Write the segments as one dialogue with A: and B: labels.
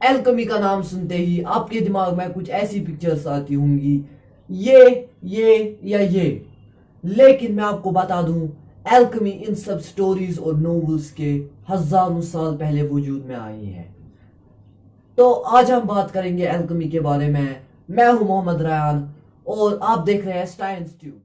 A: Alchemy का नाम सुनते ही आपके दिमाग में कुछ ऐसी पिक्चर्स आती होंगी, ये या ये। लेकिन मैं आपको बता दूं, एल्केमी इन सब स्टोरीज और नॉवेल्स के हजारों साल पहले वजूद में आई है। तो आज हम बात करेंगे एल्केमी के बारे में। मैं हूं मोहम्मद रयान और आप देख रहे हैं साइंस ट्यूब।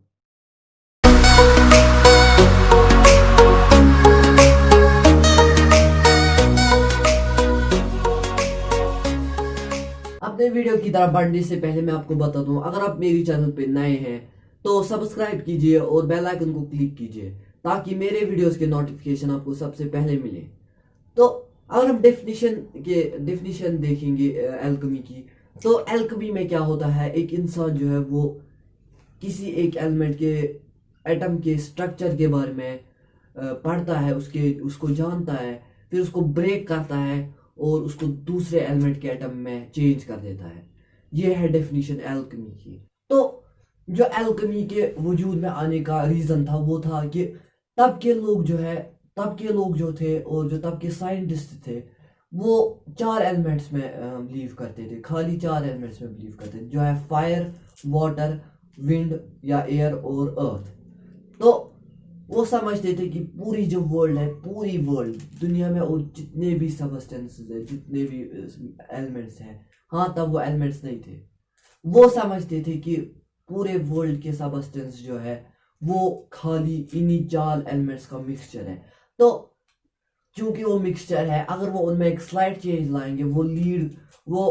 A: अपने वीडियो की तरफ बढ़ने से पहले मैं आपको बता दूं, अगर आप मेरी चैनल पे नए हैं तो सब्सक्राइब कीजिए और बेल आइकन को क्लिक कीजिए ताकि मेरे वीडियोस के नोटिफिकेशन आपको सबसे पहले मिले। तो अगर हम डेफिनेशन देखेंगे एल्केमी की, तो एल्केमी में क्या होता है, एक इंसान जो है वो किसी एक एलिमेंट के एटम के स्ट्रक्चर के बारे में पढ़ता है, उसको जानता है, फिर उसको ब्रेक करता है और उसको दूसरे एलिमेंट के एटम में चेंज कर देता है। ये है डेफिनेशन एल्केमी की। तो जो एल्केमी के वजूद में आने का रीज़न था वो था कि तब के लोग जो थे और जो तब के साइंटिस्ट थे वो 4 एलिमेंट्स में बिलीव करते थे, खाली 4 एलिमेंट्स में बिलीव करते थे, जो है फायर, वाटर, विंड या एयर और अर्थ। तो वो समझते थे कि पूरी जो वर्ल्ड है, पूरी वर्ल्ड दुनिया में और जितने भी सबस्टेंसेस है, जितने भी एलिमेंट्स हैं, हाँ तब वो एलिमेंट्स नहीं थे, वो समझते थे कि पूरे वर्ल्ड के सबस्टेंस जो है वो खाली इन्हीं 4 एलिमेंट्स का मिक्सचर है। तो क्योंकि वो मिक्सचर है, अगर वो उनमें एक स्लाइट चेंज लाएंगे, वो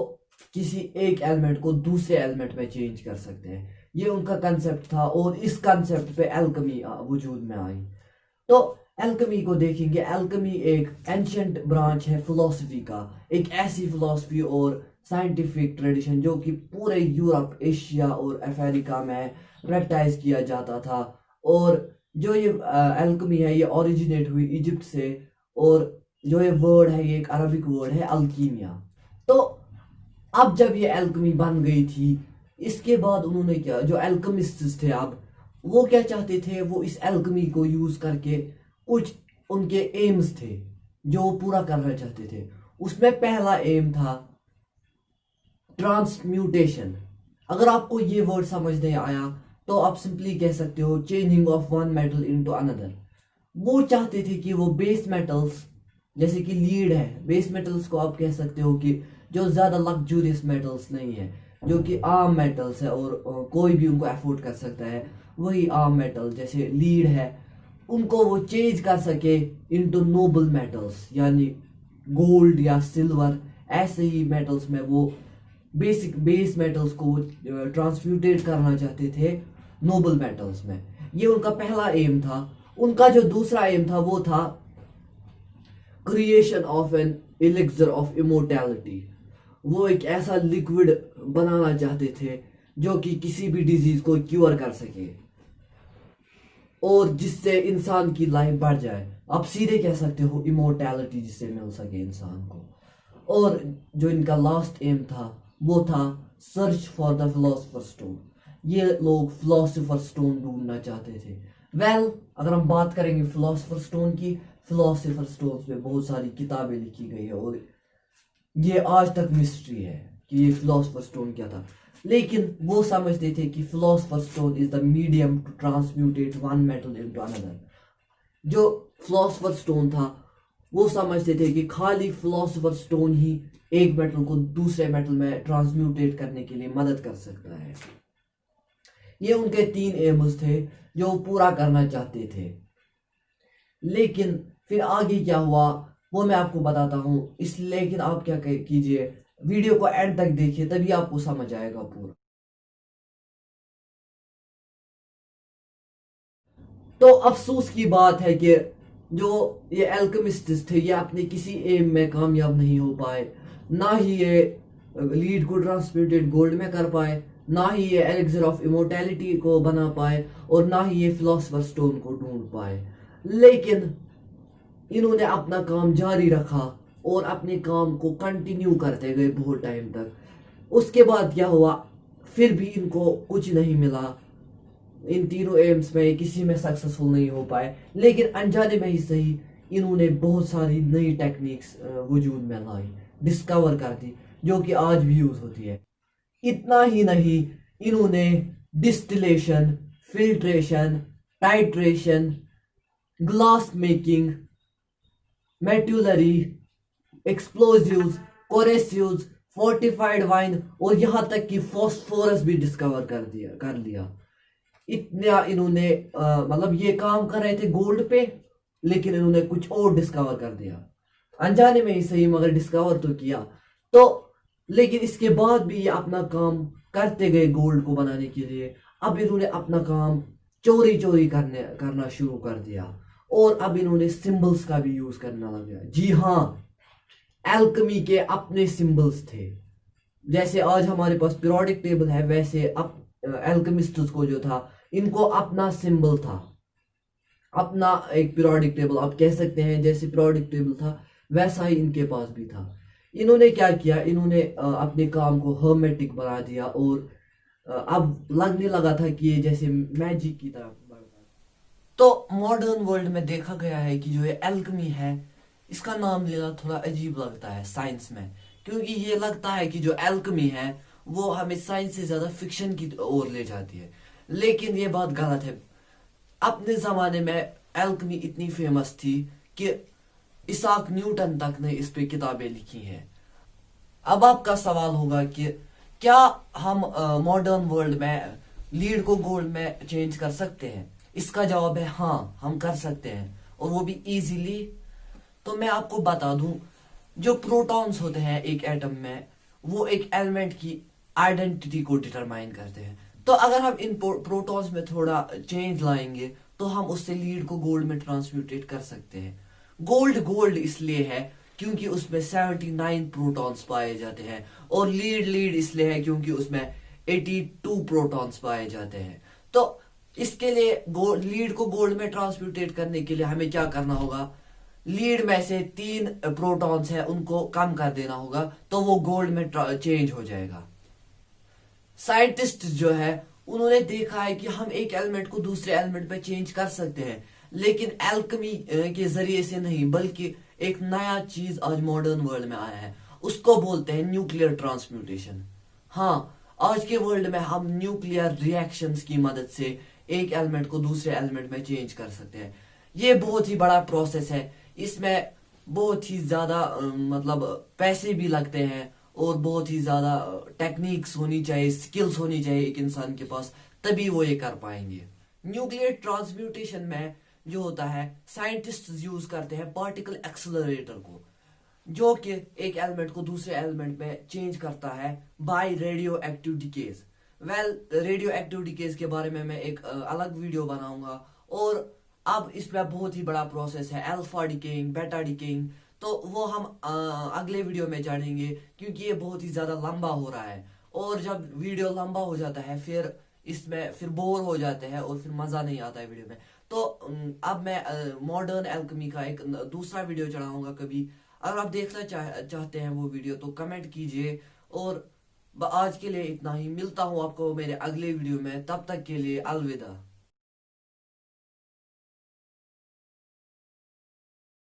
A: किसी एक एलिमेंट को दूसरे एलिमेंट में चेंज कर सकते हैं। ये उनका कंसेप्ट था और इस कंसेप्ट पे एल्केमी वजूद में आई। तो एल्केमी को देखेंगे, एल्केमी एक एंशिएंट ब्रांच है फिलॉसफी का, एक ऐसी फिलॉसफी और साइंटिफिक ट्रेडिशन जो कि पूरे यूरोप, एशिया और अफ्रीका में प्रैक्टिस किया जाता था। और जो ये एल्केमी है ये ओरिजिनेट हुई इजिप्ट से, और जो ये वर्ड है ये एक अरबिक वर्ड है अल्कीमिया। तो अब जब ये एल्केमी बन गई थी, इसके बाद उन्होंने क्या, जो एल्केमिस्ट्स थे अब वो क्या चाहते थे, वो इस एल्केमी को यूज करके कुछ उनके एम्स थे जो वो पूरा करना चाहते थे। उसमें पहला एम था ट्रांसम्यूटेशन। अगर आपको ये वर्ड समझ नहीं आया तो आप सिंपली कह सकते हो changing of one metal into another. वो चाहते थे कि वो बेस मेटल्स, जैसे कि लीड है, बेस मेटल्स को आप कह सकते हो कि जो ज्यादा लग्जूरियस मेटल्स नहीं है, जो कि आम मेटल्स है और कोई भी उनको अफोर्ड कर सकता है, वही आम मेटल जैसे लीड है, उनको वो चेंज कर सके इनटू नोबल मेटल्स, यानी गोल्ड या सिल्वर, ऐसे ही मेटल्स में वो बेसिक बेस मेटल्स को ट्रांसम्यूटेट करना चाहते थे नोबल मेटल्स में। ये उनका पहला एम था। उनका जो दूसरा एम था वो था creation of an elixir of immortality. वो एक ऐसा लिक्विड बनाना चाहते थे जो कि किसी भी डिजीज को क्योर कर सके और जिससे इंसान की लाइफ बढ़ जाए। आप सीधे कह सकते हो इमोर्टैलिटी जिससे मिल सके इंसान को। और जो इनका लास्ट एम था वो था search for the philosopher stone. ये लोग फिलोसफर स्टोन ढूंढना चाहते थे। अगर हम बात करेंगे फिलोसफर स्टोन की, फिलोसफर स्टोन में बहुत सारी किताबें लिखी गई है और ये आज तक मिस्ट्री है कि ये फिलोसफर स्टोन क्या था। लेकिन वो समझते थे कि philosopher stone is the medium to transmutate one metal into another. जो फिलोसफर स्टोन था वो समझते थे कि खाली फिलोसफर स्टोन ही एक मेटल को दूसरे मेटल में ट्रांसम्यूटेट करने के लिए मदद कर सकता है। ये उनके 3 एम्स थे जो वो पूरा करना चाहते थे। लेकिन फिर आगे क्या हुआ वो मैं आपको बताता हूँ। लेकिन आप क्या कीजिए, वीडियो को एंड तक देखिए, तभी आपको समझ आएगा पूरा। तो अफसोस की बात है कि जो ये एल्केमिस्ट्स थे ये अपने किसी एम में कामयाब नहीं हो पाए। ना ही ये लीड को ट्रांसम्यूटेड गोल्ड में कर पाए, ना ही ये एलिक्सर ऑफ इमोर्टैलिटी को बना पाए, और ना ही ये फिलोसफर स्टोन को ढूंढ पाए। लेकिन इन्होंने अपना काम जारी रखा और अपने काम को कंटिन्यू करते गए बहुत टाइम तक। उसके बाद क्या हुआ, फिर भी इनको कुछ नहीं मिला। इन तीनों एम्स में किसी में सक्सेसफुल नहीं हो पाए। लेकिन अनजाने में ही सही इन्होंने बहुत सारी नई टेक्निक्स वजूद में लाई, डिस्कवर कर दी, जो कि आज भी यूज होती है। इतना ही नहीं, इन्होंने distillation, filtration, titration, glass making, metallurgy, explosives, corrosives, fortified wine और यहां तक कि फॉस्फोरस भी डिस्कवर कर लिया। इतना इन्होंने मतलब ये काम कर रहे थे गोल्ड पे, लेकिन इन्होंने कुछ और डिस्कवर कर दिया, अनजाने में ही सही मगर डिस्कवर तो किया। तो लेकिन इसके बाद भी ये अपना काम करते गए गोल्ड को बनाने के लिए। अब इन्होंने अपना काम चोरी चोरी करना शुरू कर दिया, और अब इन्होंने सिंबल्स का भी यूज करना लग गया। जी हाँ, एल्केमी के अपने सिंबल्स थे। जैसे आज हमारे पास पीरियोडिक टेबल है, वैसे अब एल्केमिस्ट्स को जो था, इनको अपना सिंबल था, अपना एक पीरियोडिक टेबल आप कह सकते हैं। जैसे पीरियोडिक टेबल था वैसा ही इनके पास भी था। इन्होंने क्या किया, इन्होंने अपने काम को हर्मेटिक बना दिया, और अब लगने लगा था कि ये जैसे मैजिक की तरफ बढ़ रहा है। तो मॉडर्न वर्ल्ड में देखा गया है कि जो ये एल्केमी है, इसका नाम लेना थोड़ा अजीब लगता है साइंस में, क्योंकि ये लगता है कि जो एल्केमी है वो हमें साइंस से ज्यादा फिक्शन की ओर ले जाती है, लेकिन ये बात गलत है। अपने जमाने में एल्केमी इतनी फेमस थी कि इसाक न्यूटन तक ने इस पे किताबें लिखी हैं। अब आपका सवाल होगा कि क्या हम मॉडर्न वर्ल्ड में लीड को गोल्ड में चेंज कर सकते हैं? इसका जवाब है हाँ, हम कर सकते हैं, और वो भी इजीली। तो मैं आपको बता दूं, जो प्रोटॉन्स होते हैं एक एटम में, वो एक एलिमेंट की आइडेंटिटी को डिटरमाइन करते हैं। तो अगर हम इन प्रोटॉन्स में थोड़ा चेंज लाएंगे तो हम उससे लीड को गोल्ड में ट्रांसम्यूटेट कर सकते हैं। गोल्ड गोल्ड इसलिए है क्योंकि उसमें 79 प्रोटॉन्स पाए जाते हैं, और लीड लीड इसलिए है क्योंकि उसमें 82 प्रोटॉन्स पाए जाते हैं। तो इसके लिए लीड को गोल्ड में ट्रांसम्यूटेट करने के लिए हमें क्या करना होगा, लीड में से 3 प्रोटॉन्स है उनको कम कर देना होगा, तो वो गोल्ड में चेंज हो जाएगा। साइंटिस्ट जो है उन्होंने देखा है कि हम एक एलिमेंट को दूसरे एलिमेंट में चेंज कर सकते हैं, लेकिन एल्केमी के जरिए से नहीं, बल्कि एक नया चीज आज मॉडर्न वर्ल्ड में आया है, उसको बोलते हैं न्यूक्लियर ट्रांसम्यूटेशन। हाँ, आज के वर्ल्ड में हम न्यूक्लियर रिएक्शंस की मदद से एक एलिमेंट को दूसरे एलिमेंट में चेंज कर सकते हैं। ये बहुत ही बड़ा प्रोसेस है, इसमें बहुत ही ज्यादा मतलब पैसे भी लगते हैं, और बहुत ही ज्यादा टेक्निक्स होनी चाहिए, स्किल्स होनी चाहिए एक इंसान के पास, तभी वो ये कर पाएंगे। न्यूक्लियर ट्रांसम्यूटेशन में जो होता है, साइंटिस्ट यूज करते हैं पार्टिकल एक्सेलरेटर को, जो कि एक एलिमेंट को दूसरे एलिमेंट में चेंज करता है by radioactive decays. Radioactive decays के बारे में मैं एक अलग वीडियो बनाऊंगा, और अब इसमें बहुत ही बड़ा प्रोसेस है, अल्फा डिकेइंग, बेटा डिकेइंग, तो वो हम अगले वीडियो में जानेंगे, क्योंकि ये बहुत ही ज्यादा लंबा हो रहा है, और जब वीडियो लंबा हो जाता है फिर इसमें फिर बोर हो जाते हैं और फिर मजा नहीं आता है वीडियो में। तो अब मैं मॉडर्न एल्केमी का एक दूसरा वीडियो चढ़ाऊंगा कभी। अगर आप देखना चाहते हैं वो वीडियो तो कमेंट कीजिए, और आज के लिए इतना ही। मिलता हूँ आपको मेरे अगले वीडियो में, तब तक के लिए अलविदा।